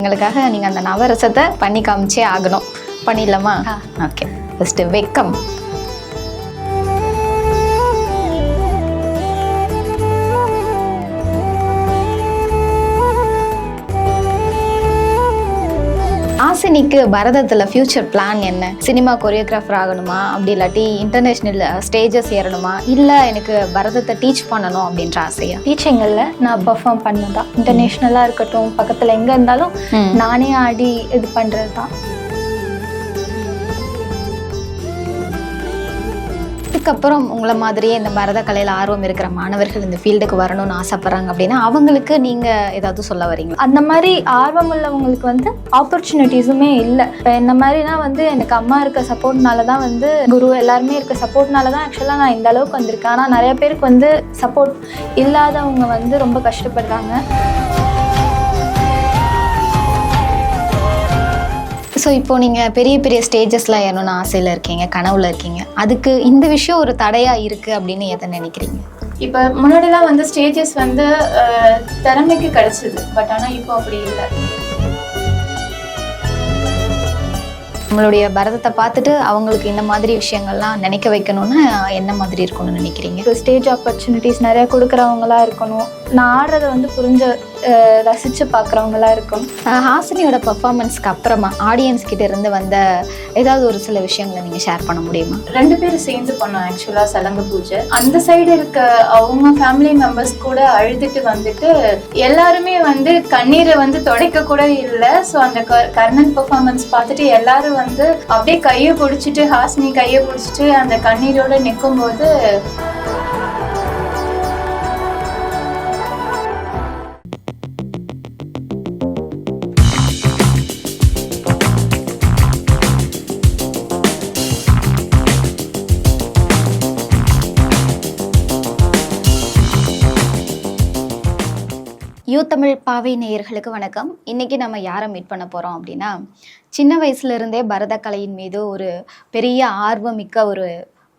எங்களுக்காக நீங்கள் அந்த நவரசத்தை பண்ணி காமிச்சே ஆகணும். பண்ணிடலாமா? ஓகே. ஃபஸ்ட்டு வெக்கம். ஹாசினிக்கு பரதத்தில் ஃப்யூச்சர் பிளான் என்ன? சினிமா கொரியோகிராஃபர் ஆகணுமா, அப்படி இல்லாட்டி இன்டர்நேஷ்னல் ஸ்டேஜஸ் ஏறணுமா, இல்லை எனக்கு பரதத்தை டீச் பண்ணணும் அப்படின்ற ஆசையா? டீச்சிங்கில் நான் பெர்ஃபார்ம் பண்ணணும் தான். இன்டர்நேஷ்னலாக இருக்கட்டும், பக்கத்தில் எங்கே இருந்தாலும் நானே ஆடி இது பண்ணுறது தான். அதுக்கப்புறம் உங்களை மாதிரியே இந்த பரத கலையில் ஆர்வம் இருக்கிற மாணவர்கள் இந்த ஃபீல்டுக்கு வரணும்னு ஆசைப்படுறாங்க அப்படின்னா அவங்களுக்கு நீங்கள் ஏதாவது சொல்ல வரீங்களா? அந்த மாதிரி ஆர்வம் உள்ளவங்களுக்கு வந்து ஆப்பர்ச்சுனிட்டிஸுமே இல்லை. இப்போ இந்த மாதிரினா வந்து எனக்கு அம்மா இருக்க சப்போர்ட்னால தான், வந்து குரு எல்லாருமே இருக்க சப்போர்ட்னால தான் ஆக்சுவலாக நான் இந்த அளவுக்கு வந்திருக்கேன். ஆனால் நிறைய பேருக்கு வந்து சப்போர்ட் இல்லாதவங்க வந்து ரொம்ப கஷ்டப்படுறாங்க. ஸோ இப்போது நீங்கள் பெரிய பெரிய ஸ்டேஜஸ்லாம் ஏறணும்னு ஆசையில் இருக்கீங்க, கனவுல இருக்கீங்க. அதுக்கு இந்த விஷயம் ஒரு தடையாக இருக்குது அப்படின்னு எதை நினைக்கிறீங்க? இப்போ முன்னாடிலாம் வந்து ஸ்டேஜஸ் வந்து திறமைக்கு கிடச்சிது, பட் ஆனால் இப்போ அப்படி இல்லை. நம்மளுடைய பரதத்தை பார்த்துட்டு அவங்களுக்கு இந்த மாதிரி விஷயங்கள்லாம் நினைக்க வைக்கணும்னா என்ன மாதிரி இருக்கணும்னு நினைக்கிறீங்க? இப்போ ஸ்டேஜ் ஆப்பர்ச்சுனிட்டிஸ் நிறையா கொடுக்குறவங்களா இருக்கணும். நான் ஆடுறதை வந்து ரசித்து பார்க்குறவங்களா இருக்கணும். ஹாசினியோட பர்ஃபார்மன்ஸ்க்கு அப்புறமா ஆடியன்ஸ் கிட்ட இருந்து வந்த ஏதாவது ஒரு சில விஷயங்களை நீங்கள் ஷேர் பண்ண முடியுமா? 2 பேரும் சேர்ந்து பண்ணோம் ஆக்சுவலாக சலங்க பூஜை. அந்த சைடு இருக்க அவங்க ஃபேமிலி மெம்பர்ஸ் கூட அழுதுட்டு வந்துட்டு எல்லாருமே வந்து கண்ணீரை வந்து துடைக்க கூட இல்லை. ஸோ அந்த கர்ணன் பர்ஃபார்மன்ஸ் பார்த்துட்டு எல்லாரும் வந்து அப்படியே கையை பிடிச்சிட்டு, ஹாசினி கையை பிடிச்சிட்டு அந்த கண்ணீரோட நிற்கும் போது யூ தமிழ் பாவை நேயர்களுக்கு வணக்கம். இன்றைக்கி நம்ம யாரை மீட் பண்ண போகிறோம் அப்படின்னா, சின்ன வயசுலேருந்தே பரதக்கலையின் மீது ஒரு பெரிய ஆர்வமிக்க ஒரு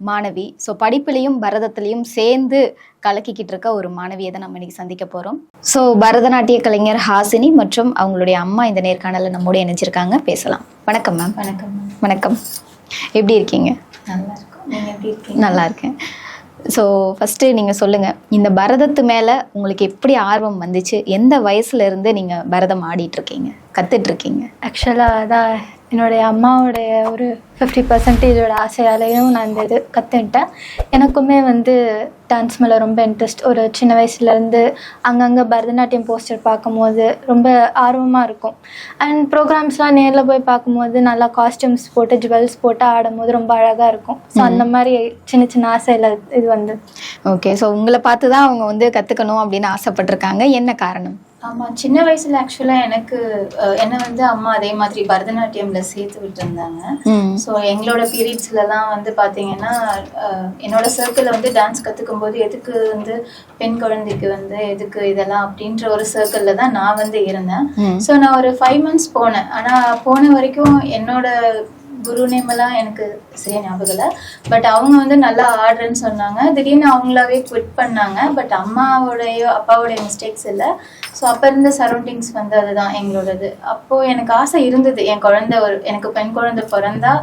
மாணவி. ஸோ படிப்புலேயும் பரதத்துலேயும் சேர்ந்து கலக்கிக்கிட்டு இருக்க ஒரு மாணவியை தான் நம்ம இன்றைக்கி சந்திக்க போகிறோம். ஸோ பரதநாட்டிய கலைஞர் ஹாசினி மற்றும் அவங்களுடைய அம்மா இந்த நேர்காணலில் நம்மோடு இணைஞ்சிருக்காங்க. பேசலாம். வணக்கம் மேம். வணக்கம். வணக்கம். எப்படி இருக்கீங்க? நல்லா இருக்கும். நீங்கள் எப்படி இருக்கீங்க? நல்லா இருக்கேன். ஸோ ஃபஸ்ட்டு நீங்கள் சொல்லுங்கள், இந்த பரதத்து மேலே உங்களுக்கு எப்படி ஆர்வம் வந்துச்சு? எந்த வயசுலேருந்து நீங்கள் பரதம் ஆடிட்டுருக்கீங்க, கற்றுட்ருக்கீங்க? ஆக்சுவலாக அதான் என்னுடைய அம்மாவுடைய ஒரு 50% ஆசையாலையும் நான் இந்த இது கற்றுக்கிட்டேன். எனக்குமே வந்து டான்ஸ் மேலே ரொம்ப இன்ட்ரெஸ்ட். ஒரு சின்ன வயசுலேருந்து அங்கங்கே பரதநாட்டியம் போஸ்டர் பார்க்கும்போது ரொம்ப ஆர்வமாக இருக்கும். அண்ட் ப்ரோக்ராம்ஸ்லாம் நேரில் போய் பார்க்கும்போது நல்லா காஸ்டியூம்ஸ் போட்டு ஜுவல்ஸ் போட்டு ஆடும்போது ரொம்ப அழகாக இருக்கும். ஸோ அந்த மாதிரி சின்ன சின்ன ஆசையில் இது வந்து. ஓகே. ஸோ உங்களை பார்த்து தான் அவங்க வந்து கற்றுக்கணும் அப்படின்னு ஆசைப்பட்டிருக்காங்க. என்ன காரணம்? ஆமாம், சின்ன வயசில் ஆக்சுவலாக என்னை வந்து அம்மா அதே மாதிரி பரதநாட்டியமில் சேர்த்து விட்டுருந்தாங்க. ஸோ எங்களோட பீரியட்ஸ்லலாம் வந்து பார்த்தீங்கன்னா என்னோட சர்க்கிளில் வந்து டான்ஸ் கற்றுக்கும் போது எதுக்கு வந்து பெண் குழந்தைக்கு வந்து எதுக்கு இதெல்லாம் அப்படின்ற ஒரு சர்க்கிளில் தான் நான் வந்து இருந்தேன். ஸோ நான் ஒரு 5 months போனேன். ஆனால் போன வரைக்கும் என்னோட குரு நேமெல்லாம் எனக்கு சரியா ஞாபகம் இல்லை. பட் அவங்க வந்து நல்லா ஆடுறேன்னு சொன்னாங்க. திடீர்னு அவங்களாவே குவிட் பண்ணாங்க. பட் அம்மாவோடைய அப்பாவோடைய மிஸ்டேக்ஸ் இல்லை. ஸோ அப்போ இருந்த சரௌண்டிங்ஸ் வந்து அதுதான் எங்களோடது. அப்போது எனக்கு ஆசை இருந்தது, என் குழந்தை எனக்கு பெண் குழந்தை பிறந்தா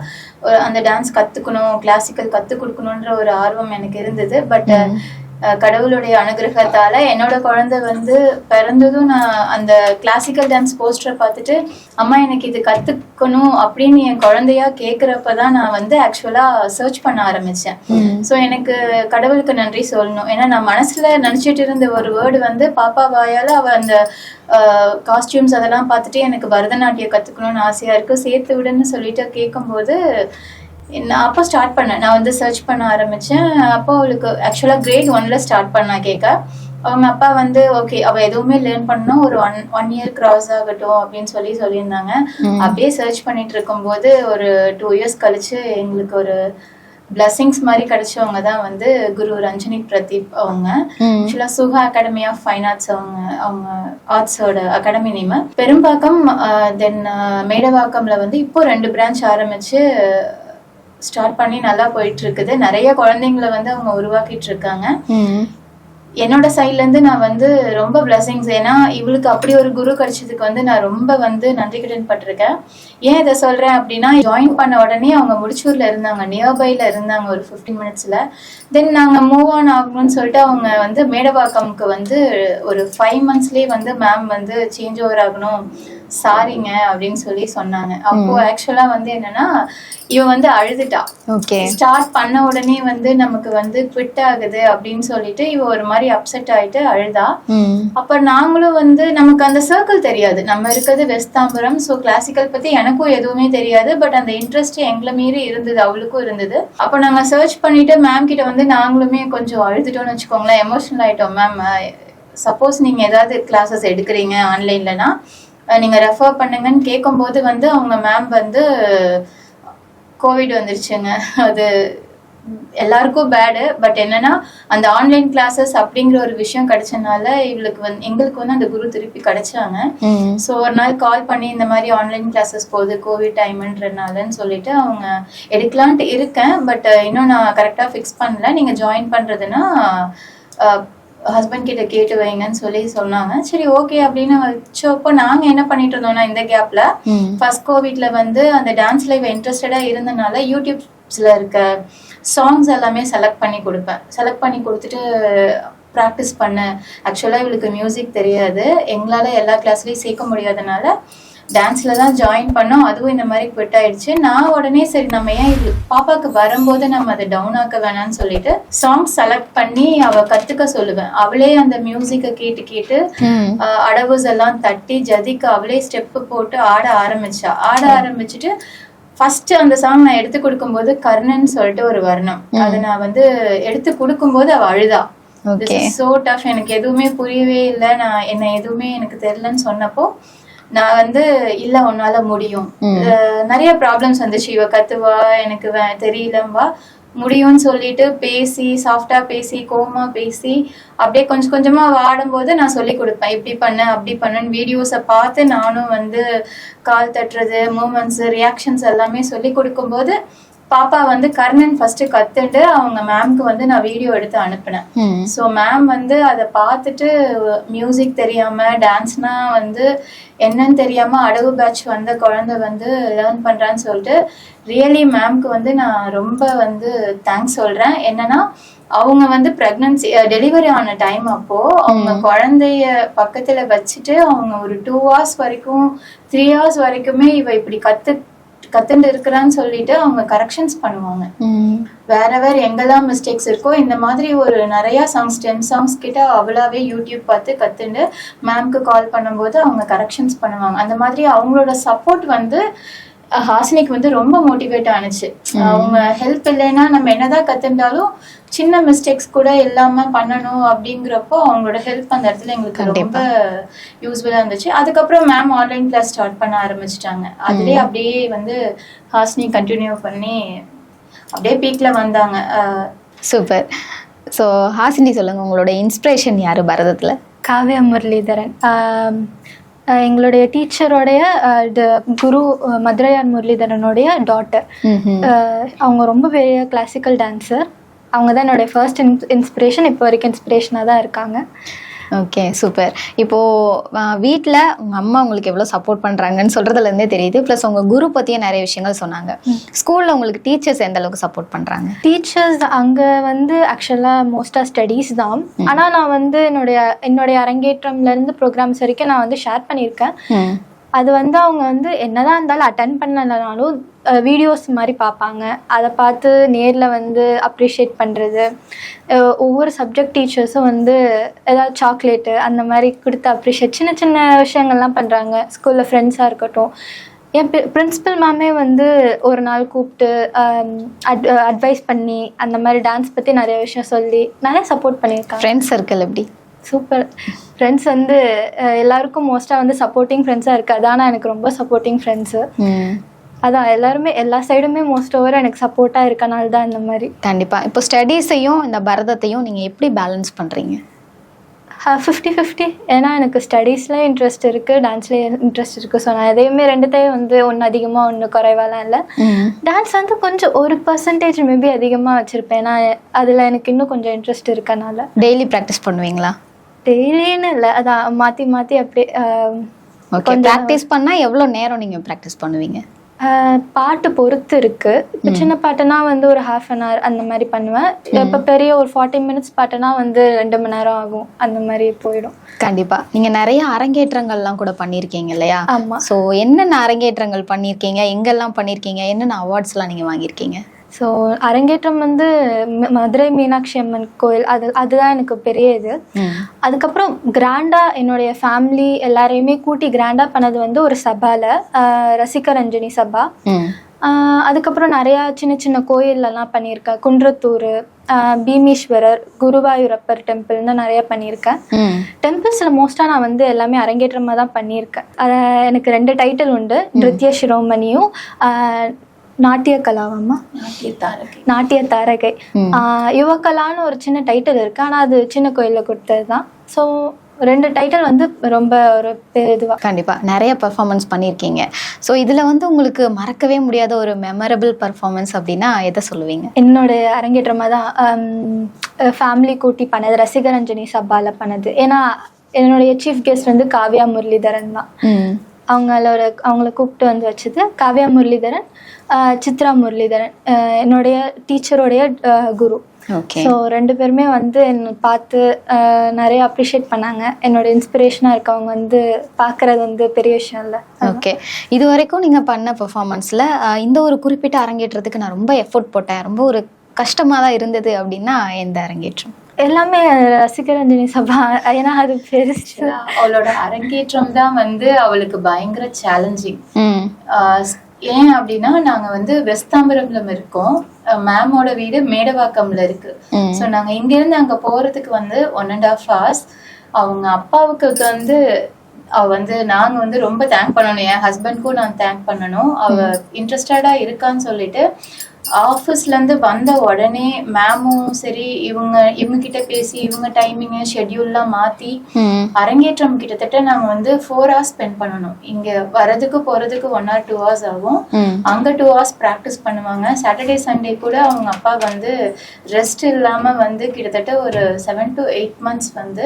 அந்த டான்ஸ் கற்றுக்கணும், கிளாசிக்கல் கற்றுக் கொடுக்கணுன்ற ஒரு ஆர்வம் எனக்கு இருந்தது. பட் கடவுளுடைய அனுகிரகத்தால என்னோட குழந்தை வந்து பிறந்ததும் நான் அந்த கிளாசிக்கல் டான்ஸ் போஸ்டரை பார்த்துட்டு அம்மா எனக்கு இது கற்றுக்கணும் அப்படின்னு என் குழந்தையா கேட்குறப்பதான் நான் வந்து ஆக்சுவலாக சர்ச் பண்ண ஆரம்பித்தேன். ஸோ எனக்கு கடவுளுக்கு நன்றி சொல்லணும். ஏன்னா நான் மனசில் நினச்சிட்டு இருந்த ஒரு வேர்டு வந்து பாப்பா வாயால் அவள் அந்த காஸ்டியூம்ஸ் அதெல்லாம் பார்த்துட்டு எனக்கு பரதநாட்டியம் கற்றுக்கணும்னு ஆசையாக இருக்குது, சேர்த்து விடுன்னு சொல்லிட்டு கேட்கும்போது நான் அப்போ ஸ்டார்ட் பண்ணேன். நான் வந்து சர்ச் பண்ண ஆரம்பித்தேன். அப்போ அவளுக்கு ஆக்சுவலாக grade 1 ஸ்டார்ட் பண்ணா கேட்க. அவங்க அப்பா வந்து ஓகே அவள் எதுவுமே லேர்ன் பண்ணணும், ஒரு ஒன் இயர் கிராஸ் ஆகட்டும் அப்படின்னு சொல்லியிருந்தாங்க. அப்படியே சர்ச் பண்ணிட்டு இருக்கும்போது ஒரு 2 years கழிச்சு எங்களுக்கு ஒரு பிளஸிங்ஸ் மாதிரி கிடைச்சவங்க தான் வந்து குரு ரஞ்சனி பிரதீப். அவங்க ஆக்சுவலாக சுகா அகாடமி ஆஃப் ஃபைன் ஆர்ட்ஸ் அவங்க ஆர்ட்ஸோட அகாடமி நேம். பெரும்பாக்கம் தென் மேடவாக்கம்ல வந்து இப்போ 2 பிரான்ச் ஆரம்பிச்சு ஸ்டார்ட் பண்ணி நல்லா போயிட்டு இருக்குது. நிறைய குழந்தைங்களை வந்து அவங்க உருவாக்கிட்டு இருக்காங்க. என்னோட சைட்லேருந்து நான் வந்து ரொம்ப பிளெஸிங்ஸ். ஏன்னா இவளுக்கு அப்படி ஒரு குரு கிடைச்சதுக்கு வந்து நான் ரொம்ப வந்து நன்றி கடன் பட்டிருக்கேன். ஏன் இதை சொல்கிறேன் அப்படின்னா, ஜாயின் பண்ண உடனே அவங்க முடிச்சூரில் இருந்தாங்க, நியர்பையில் இருந்தாங்க ஒரு 15 மினிட்ஸில். தென் நாங்கள் மூவ் ஆன் ஆகணும்னு சொல்லிட்டு அவங்க வந்து மேடவாக்கம்க்கு வந்து ஒரு 5 மந்த்ஸ்லேயே வந்து மேம் வந்து சேஞ்ச் ஓவர் ஆகணும், சாரிங்க அப்படின்னு சொல்லி சொன்னாங்க. அப்போ ஆக்சுவலா வந்து என்னன்னா, இவ வந்து அழுதுட்டா. ஓகே. ஸ்டார்ட் பண்ண உடனே வந்து நமக்கு வந்து குவிட் ஆகுது அப்படின்னு சொல்லிட்டு இவ ஒரு மாதிரி அப்செட் ஆயிட்டு அழுதா. அப்ப நாங்களும் வந்து நமக்கு அந்த சர்க்கிள் தெரியாது, நம்ம இருக்கிறது வெஸ்ட் தாம்பரம். ஸோ கிளாசிக்கல் பத்தி எனக்கும் எதுவுமே தெரியாது. பட் அந்த இன்ட்ரெஸ்ட் எங்களை மீறி இருந்தது, அவளுக்கும் இருந்தது. அப்போ நாங்க சர்ச் பண்ணிட்டு மேம் கிட்ட வந்து நாங்களுமே கொஞ்சம் அழுதுட்டோம்னு வச்சுக்கோங்களேன், எமோஷனல் ஆயிட்டோம். மேம், சப்போஸ் நீங்க ஏதாவது கிளாஸஸ் எடுக்கிறீங்க ஆன்லைன்லனா நீங்க ரெஃபர் பண்ணுங்கன்னு கேட்கும்போது வந்து அவங்க மேம் வந்து கோவிட் வந்துருச்சுங்க. அது எல்லாருக்கும் பேடு. பட் என்னன்னா, அந்த ஆன்லைன் கிளாஸஸ் அப்படிங்கிற ஒரு விஷயம் கிடைச்சனால இவளுக்கு வந்து எங்களுக்கு வந்து அந்த குரு திருப்பி கிடைச்சாங்க. ஸோ ஒரு நாள் கால் பண்ணி இந்த மாதிரி ஆன்லைன் கிளாஸஸ் போகுது கோவிட் டைம்ன்றனாலன்னு சொல்லிட்டு அவங்க எடுக்கலான்ட்டு இருக்கேன். பட் இன்னும் நான் கரெக்டாக ஃபிக்ஸ் பண்ணல. நீங்க ஜாயின் பண்றதுன்னா ஹஸ்பண்ட் கிட்ட கேட்டு வைங்கன்னு சொல்லி சொன்னாங்க. சரி ஓகே அப்படின்னு வச்சப்போ நாங்க என்ன பண்ணிட்டு இருந்தோம்னா, இந்த கேப்ல ஃபர்ஸ்ட் கோவிட்ல வந்து அந்த டான்ஸ்ல இவ இன்ட்ரெஸ்டடா இருந்தனால யூடியூப்ஸ்ல இருக்க சாங்ஸ் எல்லாமே செலக்ட் பண்ணி கொடுப்பேன். செலக்ட் பண்ணி கொடுத்துட்டு ப்ராக்டிஸ் பண்ண. ஆக்சுவலா இவளுக்கு மியூசிக் தெரியாது, எங்களால எல்லா கிளாஸ்லயும் சேர்க்க முடியாதனால டான்ஸ்ல தான் ஜாயின் பண்ணோம். அதுவும் இந்த மாதிரி குவிட் ஆயிடுச்சு. நான் உடனே சரி நம்ம ஏன் இது பாப்பாக்கு வரும்போது நம்ம அதை டவுன் ஆக்க வேணாம்னு சொல்லிட்டு சாங்ஸ் செலக்ட் பண்ணி அவ கத்துக்க சொல்லுவேன். அவளே அந்த மியூசிக்கை கேட்டு கேட்டு அடவுஸ் எல்லாம் தட்டி ஜதிக்கு அவளே ஸ்டெப்பு போட்டு ஆட ஆரம்பிச்சுட்டு ஃபர்ஸ்ட் அந்த சாங் நான் எடுத்து கொடுக்கும்போது கர்ணன் சொல்லிட்டு ஒரு வர்ணம், அதை நான் வந்து எடுத்து கொடுக்கும்போது அவ அழுதா. சோ டஃப், எனக்கு எதுவுமே புரியவே இல்லை, நான் என்ன எதுவுமே எனக்கு தெரியலன்னு சொன்னப்போ நான் வந்து இல்ல உன்னால முடியும். நிறைய ப்ராப்ளம்ஸ் வந்துச்சு. இவ கத்துவா, எனக்கு தெரியலம்பா, முடியும்னு சொல்லிட்டு பேசி சாஃப்டா பேசி கோமா பேசி அப்படியே கொஞ்சம் கொஞ்சமா ஆடும்போது நான் சொல்லி கொடுப்பேன். இப்படி பண்ண அப்படி பண்ணுன்னு வீடியோஸை பார்த்து நானும் வந்து கால் தட்டுறது, மூமெண்ட்ஸ், ரியாக்ஷன்ஸ் எல்லாமே சொல்லி கொடுக்கும்போது பாப்பா வந்து கர்ணன் ஃபர்ஸ்ட் கத்துட்டு அவங்க மேம்க்கு வந்து நான் வீடியோ எடுத்து அனுப்பினேன். ஸோ மேம் வந்து அதை பார்த்துட்டு மியூசிக் தெரியாம டான்ஸ்னா வந்து என்னன்னு தெரியாம அடவு பேட்ச் வந்த குழந்தை வந்து லேர்ன் பண்றான்னு சொல்லிட்டு ரியலி மேம்க்கு வந்து நான் ரொம்ப வந்து தேங்க்ஸ் சொல்றேன். என்னன்னா, அவங்க வந்து பிரெக்னன்சி டெலிவரி ஆன டைம் அப்போ அவங்க குழந்தைய பக்கத்துல வச்சுட்டு அவங்க ஒரு 2 hours வரைக்கும் 3 hours வரைக்குமே இவ இப்படி கத்துட்டு இருக்கிறான்னு சொல்லிட்டு அவங்க கரெக்ஷன்ஸ் பண்ணுவாங்க. வேற எங்கெல்லாம் மிஸ்டேக்ஸ் இருக்கோ இந்த மாதிரி ஒரு நிறைய சாங்ஸ் 10 songs கிட்ட அவளாவே யூடியூப் பார்த்து கத்துண்டு மேம்க்கு கால் பண்ணும்போது அவங்க கரெக்ஷன்ஸ் பண்ணுவாங்க. அந்த மாதிரி அவங்களோட சப்போர்ட் வந்து ஹாசினிக்கு வந்து ரொம்ப மோட்டிவேட் ஆனிச்சு. அவங்க ஹெல்ப் இல்லைன்னா நம்ம என்னதான் கத்துட்டாலும் சின்ன மிஸ்டேக்ஸ் கூட இல்லாம பண்ணணும் அப்படிங்கிறப்போ அவங்களோட ஹெல்ப் அந்த இடத்துல எங்களுக்கு ரொம்ப யூஸ்ஃபுல்லா இருந்துச்சு. அதுக்கப்புறம் மேம் ஆன்லைன் கிளாஸ் ஸ்டார்ட் பண்ண ஆரம்பிச்சிட்டாங்க. அதுலயே அப்படியே வந்து ஹாசினி கண்டினியூ பண்ணி அப்படியே பீக்ல வந்தாங்க. சூப்பர். ஸோ ஹாசினி சொல்லுங்க, உங்களோட இன்ஸ்பிரேஷன் யாரு பரதத்துல? காவ்யா முரளிதரன், எங்களுடைய டீச்சரோடைய குரு மதுரையார் முரளிதரனுடைய டாட்டர். அவங்க ரொம்ப பெரிய கிளாசிக்கல் டான்ஸர். அவங்க தான் என்னுடைய ஃபர்ஸ்ட் இன்ஸ்பிரேஷன், இப்போ வரைக்கும் இன்ஸ்பிரேஷனாக தான் இருக்காங்க. Okay, super. இப்போது வீட்டில் உங்கள் அம்மா உங்களுக்கு எவ்வளோ சப்போர்ட் பண்ணுறாங்கன்னு சொல்கிறதுலேருந்தே தெரியுது. ப்ளஸ் உங்கள் குரு பற்றிய நிறைய விஷயங்கள் சொன்னாங்க. ஸ்கூலில் உங்களுக்கு டீச்சர்ஸ் எந்த அளவுக்கு சப்போர்ட் பண்ணுறாங்க? டீச்சர்ஸ் அங்கே வந்து ஆக்சுவலாக மோஸ்ட்டாக ஸ்டடீஸ் தான். ஆனால் நான் வந்து என்னுடைய அரங்கேற்றம்லேருந்து ப்ரோக்ராம்ஸ் வரைக்கும் நான் வந்து ஷேர் பண்ணியிருக்கேன். அது வந்து அவங்க வந்து என்னதான் இருந்தாலும் அட்டன் பண்ணலனாலும் வீடியோஸ் மாதிரி பார்ப்பாங்க. அதை பார்த்து நேரில் வந்து அப்ரிஷியேட் பண்ணுறது. ஒவ்வொரு சப்ஜெக்ட் டீச்சர்ஸும் வந்து ஏதாவது சாக்லேட்டு அந்த மாதிரி கொடுத்து அப்ரிஷியேட் சின்ன சின்ன விஷயங்கள்லாம் பண்ணுறாங்க. ஸ்கூலில் ஃப்ரெண்ட்ஸாக இருக்கட்டும். என் பிரின்சிபல் மேமே வந்து ஒரு நாள் கூப்பிட்டு அட்வைஸ் பண்ணி அந்த மாதிரி டான்ஸ் பற்றி நிறைய விஷயம் சொல்லி நிறைய சப்போர்ட் பண்ணியிருக்காங்க. ஃப்ரெண்ட்ஸ் சர்க்கிள் எப்படி? சூப்பர். ஃப்ரெண்ட்ஸ் வந்து எல்லாருக்கும் மோஸ்ட்டாக வந்து சப்போர்ட்டிங் ஃப்ரெண்ட்ஸாக இருக்குது. அதான எனக்கு ரொம்ப சப்போர்ட்டிங் ஃப்ரெண்ட்ஸு. அதான் எல்லாருமே எல்லா சைடுமே மோஸ்ட் ஓவர் எனக்கு சப்போர்ட்டாக இருக்கனால தான் இந்த மாதிரி. கண்டிப்பாக. இப்போ ஸ்டடீஸையும் இந்த பரதத்தையும் நீங்கள் எப்படி பேலன்ஸ் பண்ணுறீங்க? 50-50. ஏன்னா எனக்கு ஸ்டடீஸில் இன்ட்ரெஸ்ட் இருக்குது, டான்ஸ்லேயே இன்ட்ரெஸ்ட் இருக்குது. ஸோ நான் எதையுமே ரெண்டுத்தையும் வந்து ஒன்று அதிகமாக ஒன்று குறைவாலாம் இல்லை. டான்ஸ் வந்து கொஞ்சம் ஒரு பர்சன்டேஜ் மேபி அதிகமாக வச்சுருப்பேன். ஏன்னா அதில் எனக்கு இன்னும் கொஞ்சம் இன்ட்ரெஸ்ட் இருக்கனால. டெய்லி ப்ராக்டிஸ் பண்ணுவீங்களா? டெய்லின்னு இல்லை, அதான் மாற்றி மாற்றி அப்படியே. கொஞ்சம் ப்ராக்டிஸ் பண்ணால் எவ்வளோ நேரம் நீங்கள் ப்ராக்டிஸ் பண்ணுவீங்க? பாட்டு பொறுத்து இருக்கு. இப்போ சின்ன பாட்டுனா வந்து ஒரு 1/2 an hour அந்த மாதிரி பண்ணுவேன். இப்போ பெரிய ஒரு 40 minutes பாட்டுனா வந்து 2 மணி நேரம் ஆகும், அந்த மாதிரி போயிடும். கண்டிப்பா. நீங்க நிறைய அரங்கேற்றங்கள்லாம் கூட பண்ணியிருக்கீங்க இல்லையா? ஆமா. ஸோ என்னென்ன அரங்கேற்றங்கள் பண்ணியிருக்கீங்க, எங்கெல்லாம் பண்ணியிருக்கீங்க, என்னென்ன அவார்ட்ஸ்லாம் நீங்க வாங்கியிருக்கீங்க? ஸோ அரங்கேற்றம் வந்து மதுரை மீனாட்சி அம்மன் கோயில், அதுதான் எனக்கு பெரிய இது. அதுக்கப்புறம் கிராண்டாக என்னுடைய ஃபேமிலி எல்லாரையுமே கூட்டி கிராண்டாக பண்ணது வந்து ஒரு சபாவில், ரசிகரஞ்சனி சபா. அதுக்கப்புறம் நிறையா சின்ன சின்ன கோயிலெல்லாம் பண்ணியிருக்கேன். குன்றத்தூர், பீமேஸ்வரர், குருவாயூரப்பர் டெம்பிள்னு நிறைய பண்ணியிருக்கேன். டெம்பிள்ஸில் மோஸ்ட்டாக நான் வந்து எல்லாமே அரங்கேற்றமாக தான் பண்ணியிருக்கேன். எனக்கு 2 டைட்டில் உண்டு. நிருத்ய சிரோமணியும் நாட்டிய கலாவம்மா, நாட்டிய தாரகை. யுவகலான்னு ஒரு சின்ன டைட்டில் இருக்கு, ஆனால் அது சின்ன கோயிலில் கொடுத்தது தான். ஸோ 2 டைட்டில் வந்து ரொம்ப ஒரு இதுவாக. கண்டிப்பாக நிறைய பர்ஃபார்மன்ஸ் பண்ணியிருக்கீங்க. ஸோ இதில் வந்து உங்களுக்கு மறக்கவே முடியாத ஒரு மெமரபிள் பர்ஃபார்மன்ஸ் அப்படின்னா எதை சொல்லுவீங்க? என்னோட அரங்கேற்றமாக தான் ஃபேமிலி கூட்டி பண்ணது, ரசிகரஞ்சனி சபாவில் பண்ணது. ஏன்னா என்னுடைய சீஃப் கெஸ்ட் வந்து காவ்யா முரளிதரன் தான். அவங்கள கூப்பிட்டு வந்து வச்சது காவ்யா முரளிதரன், சித்ரா முரளிதரன், என்னுடைய டீச்சருடைய குரு. ஸோ 2 பேருமே வந்து என்னை பார்த்து நிறைய அப்ரிஷியேட் பண்ணாங்க. என்னோட இன்ஸ்பிரேஷனாக இருக்கவங்க வந்து பார்க்குறது வந்து பெரிய விஷயம் இல்லை. ஓகே, இது வரைக்கும் நீங்கள் பண்ண பெர்ஃபார்மன்ஸில் இந்த ஒரு குறிப்பிட்ட அரங்கேற்றத்துக்கு நான் ரொம்ப எஃபோர்ட் போட்டேன், ரொம்ப ஒரு கஷ்டமாக தான் இருந்தது அப்படின்னா எந்த அரங்கேற்றம்? எல்லாமே ரசிகரஞ்சனி சபா. ஏன்னா அது பெருசு. அவளோட அரங்கேற்றம் தான் வந்து அவளுக்கு பயங்கர சேலஞ்சிங். ஏன் அப்படின்னா நாங்க வந்து வெஸ்தாம்பரம்ல இருக்கோம், மேமோட வீடு மேடவாக்கம்ல இருக்கு. ஸோ நாங்க இங்க இருந்து அங்க போறதுக்கு வந்து 1.5 hours. அவங்க அப்பாவுக்கு வந்து நாங்க வந்து ரொம்ப தேங்க் பண்ணணும். என் ஹஸ்பண்ட்க்கும் நான் தேங்க் பண்ணணும். அவ இன்ட்ரெஸ்டடா இருக்கான்னு சொல்லிட்டு ஆஃபீஸ்ல இருந்து வந்த உடனே மேமும் சரி இவங்க கிட்ட பேசி இவங்க டைமிங் ஷெட்யூல்லாம் மாத்தி அரங்கேற்றம் கிட்டத்தட்ட நாங்க வந்து 4 hours ஸ்பெண்ட் பண்ணணும். இங்க வரதுக்கு போறதுக்கு 1 or 2 hours ஆகும். அங்க 2 hours ப்ராக்டிஸ் பண்ணுவாங்க. சாட்டர்டே சண்டே கூட அவங்க அப்பா வந்து ரெஸ்ட் இல்லாம வந்து கிட்டத்தட்ட ஒரு 7 to 8 months வந்து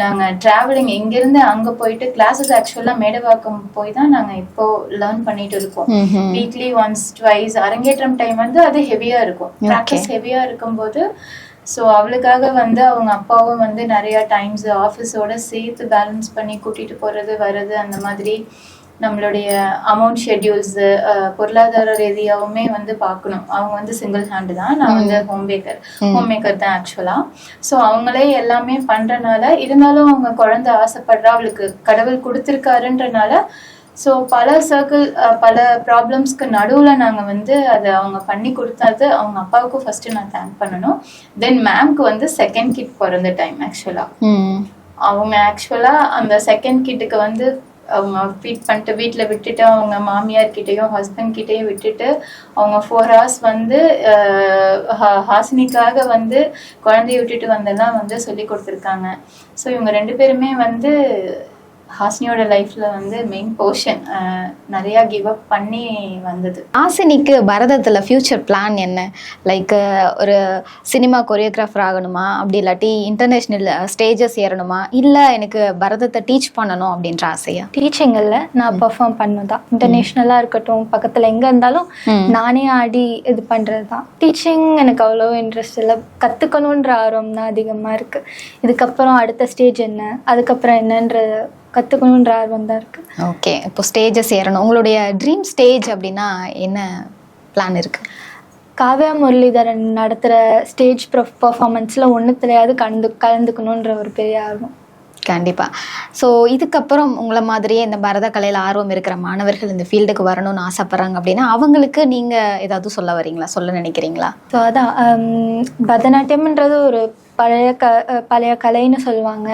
நாங்க டிராவலிங் இங்கிருந்து அங்க போயிட்டு கிளாஸஸ் ஆக்சுவலா மேடவாக்கம் போய் தான் நாங்க இப்போ லேர்ன் பண்ணிட்டு இருக்கோம். வீக்லி ஒன்ஸ் ட்வைஸ் அரங்கேற்றம் டைம் வந்து அது ஹெவியா இருக்கும், ப்ராக்டிஸ் ஹெவியா இருக்கும்போது. ஸோ அவளுக்காக வந்து அவங்க அப்பாவும் வந்து நிறைய டைம்ஸ் ஆஃபீஸோட சேர்த்து பேலன்ஸ் பண்ணி கூட்டிட்டு போறது வர்றது, அந்த மாதிரி நம்மளுடைய அமௌண்ட் ஷெட்யூல்ஸ், பொருளாதார ரீதியாவுமே வந்து பார்க்கணும். அவங்க வந்து சிங்கிள் ஹேண்டு தான், நான் வந்து ஹோம் மேக்கர் தான் ஆக்சுவலா. ஸோ அவங்களே எல்லாமே பண்றனால, இருந்தாலும் அவங்க குழந்தை ஆசைப்படுறா, அவளுக்கு கடவுள் கொடுத்துருக்காருன்றனால ஸோ பல ப்ராப்ளம்ஸ்க்கு நடுவில் நாங்கள் வந்து அதை அவங்க பண்ணி கொடுத்தது அவங்க அப்பாவுக்கும் ஃபர்ஸ்ட் நான் தேங்க் பண்ணணும். தென் மேம்க்கு வந்து 2nd kid பிறந்த டைம் அவங்க ஆக்சுவலாக அந்த 2nd kidக்கு வந்து அவங்க ஃபீட் பண்ணிட்டு வீட்டில் விட்டுட்டு அவங்க மாமியார் கிட்டேயும் ஹஸ்பண்ட் கிட்டேயும் விட்டுட்டு அவங்க 4 hours வந்து ஹாசினிக்காக வந்து குழந்தைய விட்டுட்டு வந்தெல்லாம் வந்து சொல்லி கொடுத்துருக்காங்க. ஸோ இவங்க 2 பேருமே வந்து ஹாசினியோட லைஃப்ல வந்து மெயின் போர்ஷன் நிறைய கிவ் அப் பண்ணி வந்தது. ஹாசினிக்கு பரதத்துல ஃபியூச்சர் பிளான் என்ன? லைக் ஒரு சினிமா கொரியோகிராஃபர் ஆகணுமா, அப்படி இல்லாட்டி இன்டர்நேஷனல் ஸ்டேஜஸ் ஏறணுமா, இல்ல எனக்கு பரதத்தை டீச் பண்ணணும் அப்படின்ற ஆசையா? டீச்சிங் இல்லை, நான் பெர்ஃபார்ம் பண்ணதான். இன்டர்நேஷ்னலா இருக்கட்டும், பக்கத்துல எங்க இருந்தாலும் நானே ஆடி இது பண்றது தான். டீச்சிங் எனக்கு அவ்வளோ இன்ட்ரெஸ்ட் இல்லை, கத்துக்கணுன்ற ஆர்வம் தான் அதிகமா இருக்கு. இதுக்கப்புறம் அடுத்த ஸ்டேஜ் என்ன, அதுக்கப்புறம் என்னன்ற கற்றுக்கணுன்ற ஆர்வம் தான் இருக்குது. ஓகே, இப்போ ஸ்டேஜஸ் ஏறணும். உங்களுடைய ட்ரீம் ஸ்டேஜ் அப்படின்னா என்ன பிளான் இருக்குது? காவ்யா முரளிதரன் நடத்துகிற ஸ்டேஜ் பர்ஃபார்மன்ஸில் ஒன்றுத்துலையாவது கலந்துக்கணுன்ற ஒரு பெரிய ஆர்வம். கண்டிப்பாக. ஸோ இதுக்கப்புறம் உங்களை மாதிரியே இந்த பரத கலையில் ஆர்வம் இருக்கிற மாணவர்கள் இந்த ஃபீல்டுக்கு வரணும்னு ஆசைப்பட்றாங்க அப்படின்னா அவங்களுக்கு நீங்கள் ஏதாவது சொல்ல நினைக்கிறீங்களா? ஸோ அதான், பரதநாட்டியம்ன்றது ஒரு பழைய கலைன்னு சொல்லுவாங்க.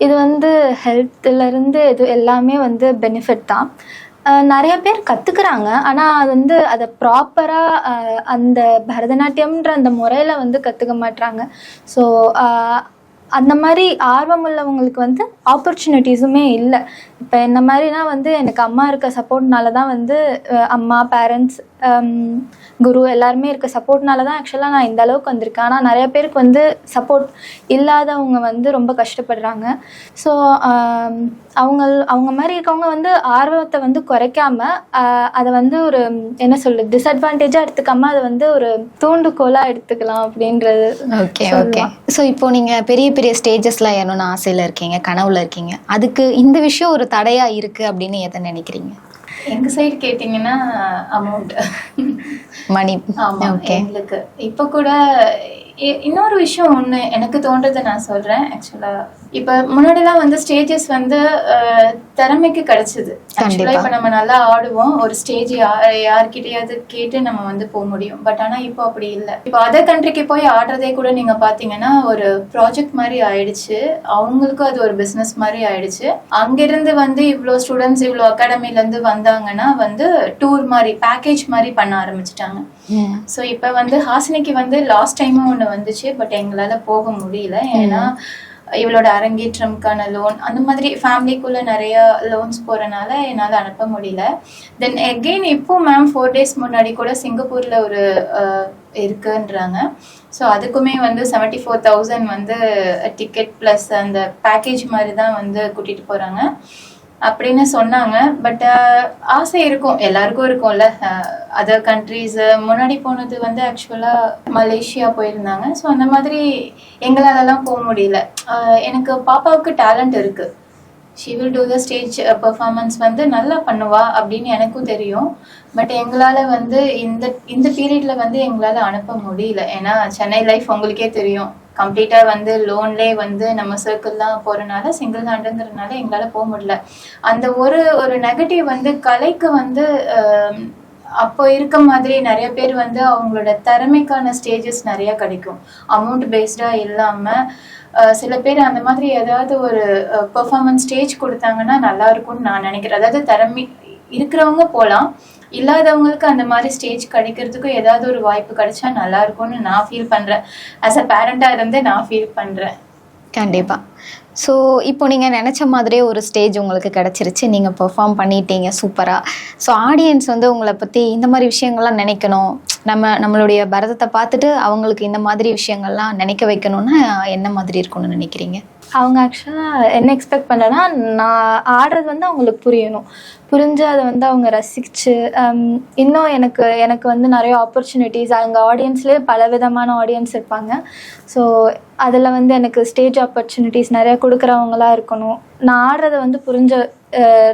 இது வந்து ஹெல்த்துலேருந்து இது எல்லாமே வந்து பெனிஃபிட் தான். நிறைய பேர் கற்றுக்குறாங்க, ஆனால் அது வந்து அதை ப்ராப்பராக அந்த பரதநாட்டியம்ன்ற அந்த முறையில் வந்து கற்றுக்க மாட்றாங்க. ஸோ அந்த மாதிரி ஆர்வம் உள்ளவங்களுக்கு வந்து ஆப்பர்ச்சுனிட்டிஸுமே இல்லை. இப்போ என்ன மாதிரினா வந்து எனக்கு அம்மா இருக்க சப்போர்ட்னால தான் வந்து அம்மா, பேரண்ட்ஸ், குரு எல்லாருமே இருக்க சப்போர்ட்னால தான் ஆக்சுவலாக நான் இந்த அளவுக்கு வந்திருக்கேன். ஆனால் நிறைய பேருக்கு வந்து சப்போர்ட் இல்லாதவங்க வந்து ரொம்ப கஷ்டப்படுறாங்க. ஸோ அவங்க மாதிரி இருக்கவங்க வந்து ஆர்வத்தை வந்து குறைக்காம அதை வந்து ஒரு என்ன சொல்றது டிஸ்அட்வான்டேஜாக எடுத்துக்காம அதை வந்து ஒரு தூண்டுகோலாக எடுத்துக்கலாம் அப்படின்றது. Okay okay. ஸோ இப்போ நீங்கள் பெரிய பெரிய ஸ்டேஜஸ்லாம் ஏறணும்னு ஆசையில் இருக்கீங்க, கனவுல இருக்கீங்க. அதுக்கு இந்த விஷயம் ஒரு தடையாக இருக்குது அப்படின்னு எதை நினைக்கிறீங்க? எங்க சைடு கேட்டிங்கன்னா அமௌண்ட், மணி. ஆமா. ஓகே. எங்களுக்கு இப்போ கூட இன்னொரு விஷயம் ஒன்று எனக்கு தோன்றதை நான் சொல்கிறேன். ஆக்சுவலாக இப்போ முன்னாடிலாம் வந்து ஸ்டேஜஸ் வந்து திறமைக்கு கிடைச்சிது. ஆக்சுவலாக இப்போ நம்ம நல்லா ஆடுவோம், ஒரு ஸ்டேஜ் யார்கிட்டயாவது கேட்டு நம்ம வந்து போக முடியும். பட் ஆனால் இப்போ அப்படி இல்லை. இப்போ அதர் கண்ட்ரிக்கு போய் ஆடுறதே கூட நீங்கள் பார்த்தீங்கன்னா ஒரு ப்ராஜெக்ட் மாதிரி ஆயிடுச்சு. அவங்களுக்கும் அது ஒரு பிஸ்னஸ் மாதிரி ஆயிடுச்சு. அங்கிருந்து வந்து இவ்வளோ ஸ்டூடெண்ட்ஸ் இவ்வளோ அகாடமிலேருந்து வந்தாங்கன்னா வந்து டூர் மாதிரி பேக்கேஜ் மாதிரி பண்ண ஆரம்பிச்சிட்டாங்க. ஸோ இப்போ வந்து ஹாசினிக்கு வந்து லாஸ்ட் டைமும் ஒன்று வந்துச்சு. பட் எங்களால் போக முடியல. ஏன்னா இவளோட அரங்கேற்றம்கான லோன் அந்த மாதிரி ஃபேமிலிக்குள்ள நிறைய லோன்ஸ் போறனால என்னால் அனுப்ப முடியல. தென் அகெயின் இப்போ மேம் 4 days முன்னாடி கூட சிங்கப்பூர்ல ஒரு இருக்குன்றாங்க. ஸோ அதுக்குமே வந்து 74,000 வந்து டிக்கெட் ப்ளஸ் அந்த பேக்கேஜ் மாதிரி தான் வந்து கூட்டிட்டு போறாங்க அப்படின்னு சொன்னாங்க. பட் ஆசை இருக்கும், எல்லாருக்கும் இருக்கும்ல. அதர் கண்ட்ரீஸ் முன்னாடி போனது வந்து ஆக்சுவலாக மலேசியா போயிருந்தாங்க. ஸோ அந்த மாதிரி எங்களாலலாம் போக முடியல. எனக்கு பாப்பாவுக்கு டேலண்ட் இருக்கு. She will do the stage performance வந்து நல்லா பண்ணுவா அப்படின்னு எனக்கும் தெரியும். பட் எங்களால் வந்து இந்த பீரியட்ல வந்து எங்களால் அனுப்ப முடியல. ஏன்னா சென்னை லைஃப் உங்களுக்கே தெரியும், கம்ப்ளீட்டாக வந்து லோன்லே வந்து நம்ம சர்க்கிள்லாம் போகிறனால சிங்கிள் ஹேண்டுங்கிறதுனால எங்களால் போக முடியல. அந்த ஒரு நெகட்டிவ் வந்து கலைக்கு வந்து அப்போ இருக்க மாதிரி நிறைய பேர் வந்து அவங்களோட திறமைக்கான ஸ்டேஜஸ் நிறைய கிடைக்கும். அமௌண்ட் பேஸ்டாக இல்லாமல் சில பேர் அந்த மாதிரி ஏதாவது ஒரு பெர்ஃபார்மன்ஸ் ஸ்டேஜ் கொடுத்தாங்கன்னா நல்லா இருக்கும்னு நான் நினைக்கிறேன். அதாவது திறமை இருக்கிறவங்க போகலாம், இல்லாதவங்களுக்கு அந்த மாதிரி ஸ்டேஜ் கிடைக்கிறதுக்கும் ஏதாவது ஒரு வாய்ப்பு கிடைச்சா நல்லா இருக்கும்னு நான் ஃபீல் பண்ணுறேன். ஆஸ் அ பேரண்டாக இருந்து நான் ஃபீல் பண்ணுறேன். கண்டிப்பாக. ஸோ இப்போ நீங்கள் நினச்ச மாதிரியே ஒரு ஸ்டேஜ் உங்களுக்கு கிடச்சிருச்சு, நீங்கள் பெர்ஃபார்ம் பண்ணிட்டீங்க சூப்பராக. ஸோ ஆடியன்ஸ் வந்து உங்களை பற்றி இந்த மாதிரி விஷயங்கள்லாம் நினைக்கணும், நம்மளுடைய பரதத்தை பார்த்துட்டு அவங்களுக்கு இந்த மாதிரி விஷயங்கள்லாம் நினைக்க வைக்கணும்னா என்ன மாதிரி இருக்கும்னு நினைக்கிறீங்க? அவங்க ஆக்சுவலாக என்ன எக்ஸ்பெக்ட் பண்ணுறேன்னா, நான் ஆடுறது வந்து அவங்களுக்கு புரியணும். புரிஞ்சு அதை வந்து அவங்க ரசித்து இன்னும் எனக்கு வந்து நிறைய ஆப்பர்ச்சுனிட்டிஸ், அங்கே ஆடியன்ஸ்லேயே பல விதமான ஆடியன்ஸ் இருப்பாங்க. ஸோ அதில் வந்து எனக்கு ஸ்டேஜ் ஆப்பர்ச்சுனிட்டிஸ் நிறையா கொடுக்குறவங்களா இருக்கணும். நான் ஆடுறதை வந்து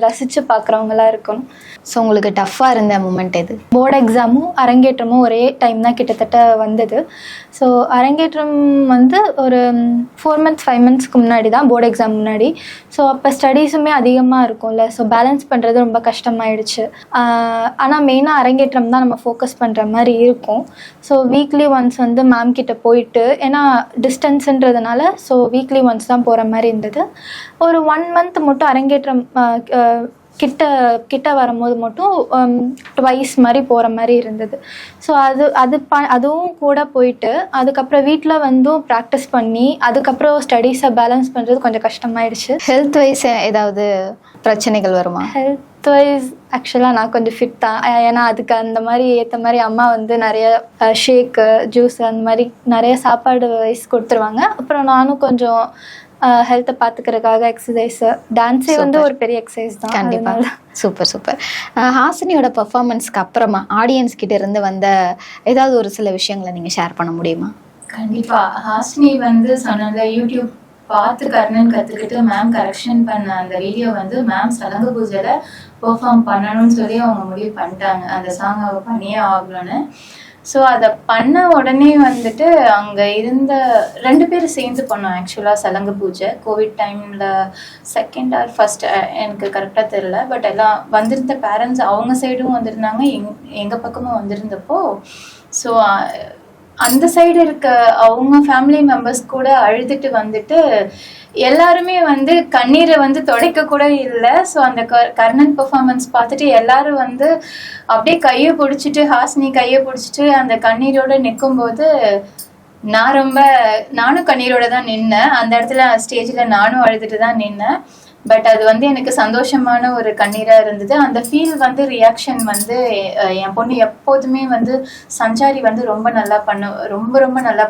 ரசித்து பார்க்குறவங்களா இருக்கணும். ஸோ உங்களுக்கு டஃப்பாக இருந்த மூமெண்ட் எது? போர்டு எக்ஸாமும் அரங்கேற்றமும் ஒரே டைம் தான் கிட்டத்தட்ட வந்தது. ஸோ அரங்கேற்றம் வந்து ஒரு 4 months 5 monthsக்கு முன்னாடி தான், போர்டு எக்ஸாம் முன்னாடி. ஸோ அப்போ ஸ்டடீஸுமே அதிகமாக இருக்கும்ல. ஸோ பேலன்ஸ் பண்ணுறது ரொம்ப கஷ்டமாயிடுச்சு. ஆனால் மெயினாக அரங்கேற்றம் தான் நம்ம ஃபோக்கஸ் பண்ணுற மாதிரி இருக்கும். ஸோ வீக்லி ஒன்ஸ் வந்து மேம் கிட்ட போயிட்டு, ஏன்னா டிஸ்டன்ஸுன்றதுனால ஸோ வீக்லி ஒன்ஸ் தான் போகிற மாதிரி இருந்தது. ஒரு 1 month மட்டும் அரங்கேற்றம் கிட்ட வரும்போது மட்டும் ட்வைஸ் மாதிரி போகிற மாதிரி இருந்தது. ஸோ அதுவும் கூட போயிட்டு அதுக்கப்புறம் வீட்டில் வந்தும் ப்ராக்டிஸ் பண்ணி அதுக்கப்புறம் ஸ்டடீஸை பேலன்ஸ் பண்ணுறது கொஞ்சம் கஷ்டமாயிடுச்சு. ஹெல்த் வைஸ் ஏதாவது பிரச்சனைகள் வருமா? ஹெல்த் வைஸ் ஆக்சுவலாக நான் கொஞ்சம் ஃபிட் தான். ஏன்னா அதுக்கு அந்த மாதிரி ஏற்ற மாதிரி அம்மா வந்து நிறைய ஷேக்கு, ஜூஸ் அந்த மாதிரி நிறைய சாப்பாடு வைஸ் கொடுத்துருவாங்க. அப்புறம் நானும் கொஞ்சம் ஹெல்த்தை பார்த்துக்கிறதுக்காக எக்ஸசைஸ், டான்ஸே வந்து ஒரு பெரிய எக்ஸசைஸ் தான். கண்டிப்பாக. Super super. ஹாசினியோட பர்ஃபார்மன்ஸ்க்கு அப்புறமா ஆடியன்ஸ் கிட்ட இருந்து வந்த ஏதாவது ஒரு சில விஷயங்களை நீங்கள் ஷேர் பண்ண முடியுமா? கண்டிப்பாக. ஹாசினி வந்து சொன்னால யூடியூப் பார்த்து கர்ணன் கற்றுக்கிட்டு மேம் கரெக்ஷன் பண்ண அந்த வீடியோ வந்து மேம் சலங்க பூஜையில் பெர்ஃபார்ம் பண்ணணும்னு சொல்லி அவங்க முடிவு பண்ணிட்டாங்க. அந்த சாங் அவள் பண்ணியே ஆகணும்னு. ஸோ அதை பண்ண உடனே வந்துட்டு அங்கே இருந்த 2 பேர் சேர்ந்து பண்ணோம் ஆக்சுவலாக சலங்க பூஜை. கோவிட் டைமில் 2nd or 1st எனக்கு கரெக்டாக தெரில. பட் எல்லாம் வந்திருந்த பேரண்ட்ஸ் அவங்க சைடும் வந்திருந்தாங்க, எங்கள் பக்கமும் வந்திருந்தப்போ ஸோ அந்த சைடு இருக்க அவங்க ஃபேமிலி மெம்பர்ஸ் கூட அழுதுட்டு வந்துட்டு எல்லாருமே வந்து கண்ணீரை வந்து துடைக்க கூட இல்லை. ஸோ அந்த கர்ணன் பெர்ஃபார்மன்ஸ் பார்த்துட்டு எல்லாரும் வந்து அப்படியே கையை பிடிச்சிட்டு, ஹாசினி கையை பிடிச்சிட்டு அந்த கண்ணீரோடு நிற்கும்போது நானும் கண்ணீரோட தான் நின்னேன் அந்த இடத்துல, ஸ்டேஜில் நானும் அழுதுட்டு தான் நின்னேன். பட் அது வந்து எனக்கு சந்தோஷமான ஒரு கண்ணீரா இருந்தது. அந்த ஃபீல் வந்து ரியாக்ஷன் வந்து என் பொண்ணு எப்போதுமே வந்து சஞ்சாரி வந்து ரொம்ப நல்லா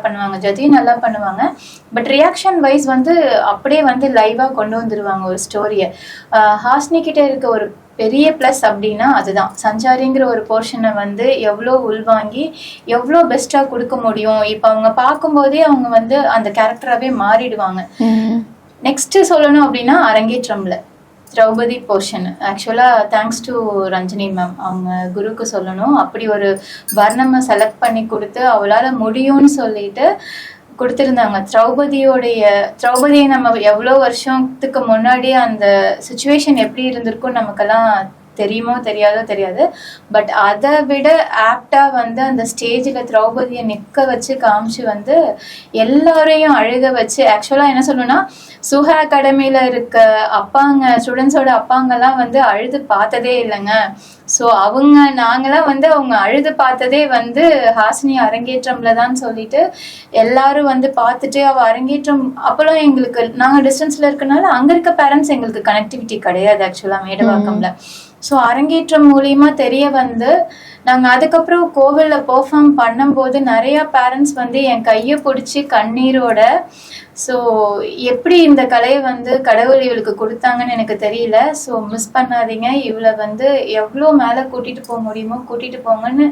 பண்ணுவாங்க, ஜதியும் நல்லா பண்ணுவாங்க. பட் ரியாக்ஷன் வைஸ் வந்து அப்படியே வந்து லைவா கொண்டு வந்துருவாங்க ஒரு ஸ்டோரியை. ஹாஸ்னி கிட்ட இருக்க ஒரு பெரிய ப்ளஸ் அப்படின்னா அதுதான், சஞ்சாரிங்கிற ஒரு போர்ஷனை வந்து எவ்வளோ உள்வாங்கி எவ்வளோ பெஸ்ட்டாக கொடுக்க முடியும். இப்போ அவங்க பார்க்கும்போதே அவங்க வந்து அந்த கேரக்டராகவே மாறிடுவாங்க. நெக்ஸ்ட் சொல்லணும் அப்படின்னா அரங்கேற்றம்ல திரௌபதி போர்ஷன், ஆக்சுவலாக தேங்க்ஸ் டு ரஞ்சினி மேம், அவங்க குருக்கு சொல்லணும். அப்படி ஒரு வர்ணமை செலக்ட் பண்ணி கொடுத்து அவளால் முடியும்னு சொல்லிட்டு கொடுத்துருந்தாங்க. திரௌபதியை நம்ம எவ்வளோ வருஷத்துக்கு முன்னாடி அந்த சுச்சுவேஷன் எப்படி இருந்திருக்கும் நமக்கெல்லாம் தெரியுமோ தெரியாது. பட் அதை விட ஆப்டா வந்து அந்த ஸ்டேஜில் திரௌபதியை நிற்க வச்சு காமிச்சு வந்து எல்லாரையும் அழுக வச்சு, ஆக்சுவலாக என்ன சொல்லணும்னா சுஹா அகாடமியில் இருக்க ஸ்டூடெண்ட்ஸோட அப்பாங்கெல்லாம் வந்து அழுது பார்த்ததே இல்லைங்க. ஸோ நாங்களாம் வந்து அவங்க அழுது பார்த்ததே வந்து ஹாசினி அரங்கேற்றம்ல தான் சொல்லிட்டு எல்லாரும் வந்து பார்த்துட்டு அவள் அரங்கேற்றம் அப்போல்லாம் எங்களுக்கு, நாங்கள் டிஸ்டன்ஸ்ல இருக்கனால அங்கே இருக்க பேரண்ட்ஸ் எங்களுக்கு கனெக்டிவிட்டி கிடையாது ஆக்சுவலாக மேடவாக்கம்ல. ஸோ அரங்கேற்றம் மூலியமா தெரிய வந்து நாங்கள் அதுக்கப்புறம் கோவிலில் பெர்ஃபார்ம் பண்ணும்போது நிறையா பேரண்ட்ஸ் வந்து என் கையை பிடிச்சி கண்ணீரோட, ஸோ எப்படி இந்த கலையை வந்து கடவுள் இவளுக்கு கொடுத்தாங்கன்னு எனக்கு தெரியல, ஸோ மிஸ் பண்ணாதீங்க, இவளை வந்து எவ்வளோ மேலே கூட்டிகிட்டு போக முடியுமோ கூட்டிகிட்டு போங்கன்னு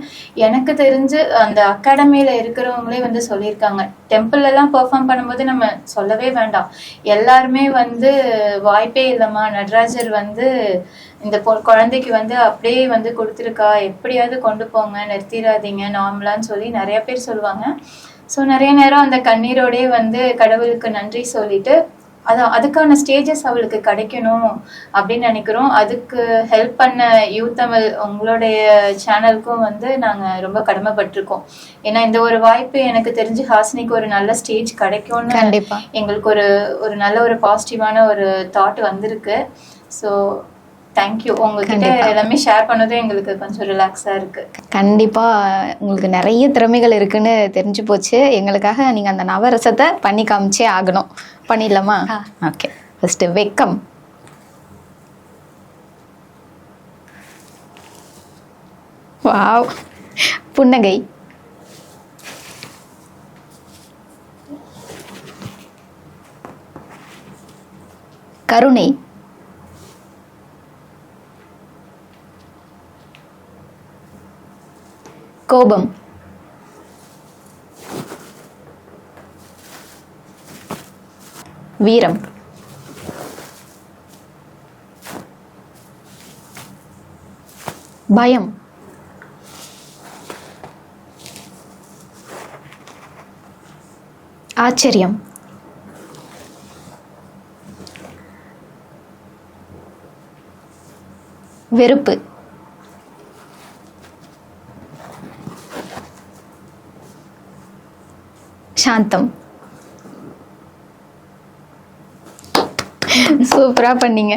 எனக்கு தெரிஞ்சு அந்த அகாடமியில் இருக்கிறவங்களே வந்து சொல்லியிருக்காங்க. டெம்பிள்லாம் பெர்ஃபார்ம் பண்ணும்போது நம்ம சொல்லவே வேண்டாம், எல்லாருமே வந்து வாய்ப்பே இல்லைம்மா, நடராஜர் வந்து இந்த குழந்தைக்கு வந்து அப்படியே வந்து கொடுத்துருக்கா, எப்படியாவது கொண்டு போங்க, நிறுத்திடாதீங்க நார்மலான்னு சொல்லி நிறைய பேர் சொல்லுவாங்க. ஸோ நிறைய நேரம் அந்த கண்ணீரோடே வந்து கடவுளுக்கு நன்றி சொல்லிட்டு அதுக்கான ஸ்டேஜஸ் அவளுக்கு கிடைக்கணும் அப்படின்னு நினைக்கிறோம். அதுக்கு ஹெல்ப் பண்ண யூத்தமிழ் உங்களுடைய சேனலுக்கும் வந்து நாங்கள் ரொம்ப கடமைப்பட்டிருக்கோம். ஏன்னா இந்த ஒரு வாய்ப்பு எனக்கு தெரிஞ்சு ஹாசினிக்கு ஒரு நல்ல ஸ்டேஜ் கிடைக்கும்னு எங்களுக்கு ஒரு நல்ல ஒரு பாசிட்டிவான ஒரு தாட் வந்திருக்கு. ஸோ தேங்க்யூ, உங்ககிட்ட எல்லாமே ஷேர் பண்ணதும் எங்களுக்கு கொஞ்சம் ரிலாக்ஸாக இருக்கு. கண்டிப்பாக உங்களுக்கு நிறைய திறமைகள் இருக்குன்னு தெரிஞ்சு போச்சு. எங்களுக்காக நீங்கள் அந்த நவரசத்தை பண்ணி காமிச்சே ஆகணும். பண்ணிடலாமா? ஓகே. ஃபர்ஸ்ட் வெக்கம், வாவ், புன்னகை, கருணை, கோபம், வீரம், பயம், ஆச்சரியம், வெறுப்பு, சாந்தம். சூப்பரா பண்ணீங்க.